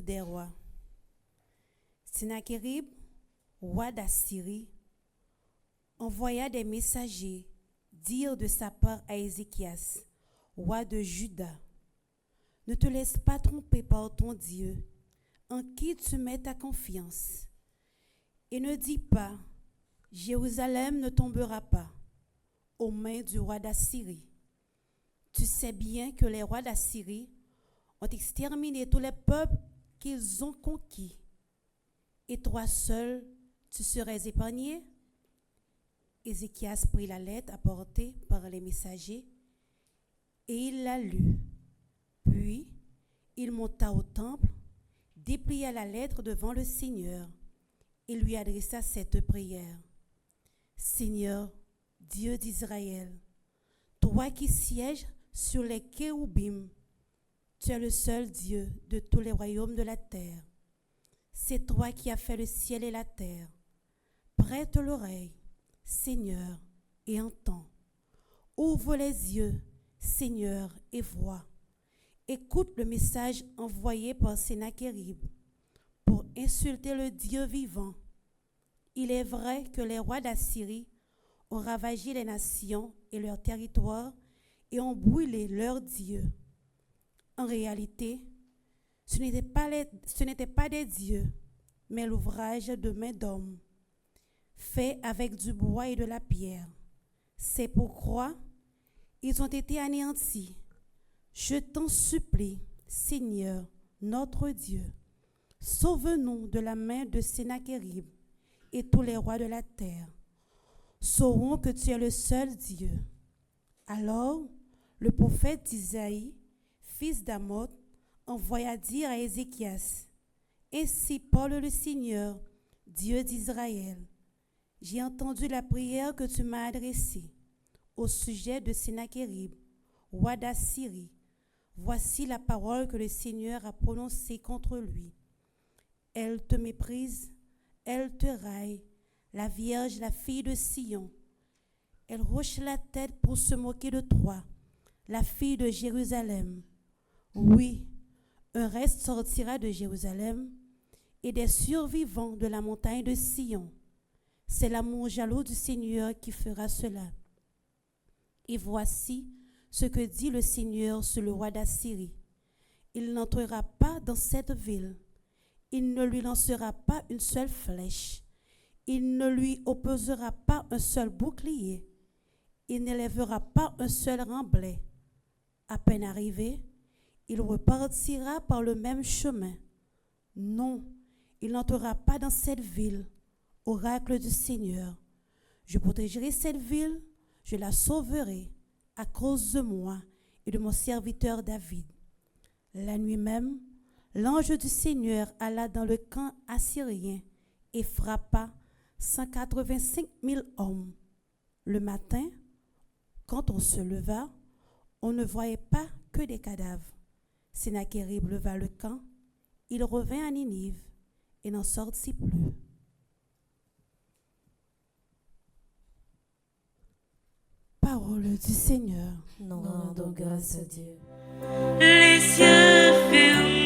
Livre des rois. Sennacherib, roi d'Assyrie, envoya des messagers dire de sa part à Ézéchias, roi de Juda: ne te laisse pas tromper par ton Dieu, en qui tu mets ta confiance, et ne dis pas: Jérusalem ne tombera pas aux mains du roi d'Assyrie. Tu sais bien que les rois d'Assyrie ont exterminé tous les peuples qu'ils ont conquis, et toi seul, tu serais épargné. Ézéchias prit la lettre apportée par les messagers et il la lut. Puis, il monta au temple, déplia la lettre devant le Seigneur et lui adressa cette prière. Seigneur, Dieu d'Israël, toi qui sièges sur les kéroubim, tu es le seul Dieu de tous les royaumes de la terre. C'est toi qui as fait le ciel et la terre. Prête l'oreille, Seigneur, et entends. Ouvre les yeux, Seigneur, et vois. Écoute le message envoyé par Sennacherib pour insulter le Dieu vivant. Il est vrai que les rois d'Assyrie ont ravagé les nations et leurs territoires et ont brûlé leurs dieux. En réalité, ce n'étaient pas des dieux, mais l'ouvrage de main d'hommes, fait avec du bois et de la pierre. C'est pourquoi ils ont été anéantis. Je t'en supplie, Seigneur, notre Dieu, sauve-nous de la main de Sennacherib et tous les rois de la terre. Saurons que tu es le seul Dieu. Alors, le prophète Isaïe, fils d'Amoz, envoya dire à Ézéchias: ainsi parle le Seigneur, Dieu d'Israël. J'ai entendu la prière que tu m'as adressée au sujet de Sennacherib, roi d'Assyrie. Voici la parole que le Seigneur a prononcée contre lui. Elle te méprise, elle te raille, la Vierge, la fille de Sion. Elle hoche la tête pour se moquer de toi, la fille de Jérusalem. Oui, un reste sortira de Jérusalem et des survivants de la montagne de Sion. C'est l'amour jaloux du Seigneur qui fera cela. Et voici ce que dit le Seigneur sur le roi d'Assyrie. Il n'entrera pas dans cette ville. Il ne lui lancera pas une seule flèche. Il ne lui opposera pas un seul bouclier. Il n'élèvera pas un seul remblai. À peine arrivé, il repartira par le même chemin. Non, il n'entrera pas dans cette ville. Oracle du Seigneur. Je protégerai cette ville, je la sauverai à cause de moi et de mon serviteur David. La nuit même, l'ange du Seigneur alla dans le camp assyrien et frappa 185 000 hommes. Le matin, quand on se leva, on ne voyait pas que des cadavres. Sennacherib leva le camp, il revint à Ninive et n'en sortit plus. Parole du Seigneur. Nous rendons grâce à Dieu. Les cieux fermés.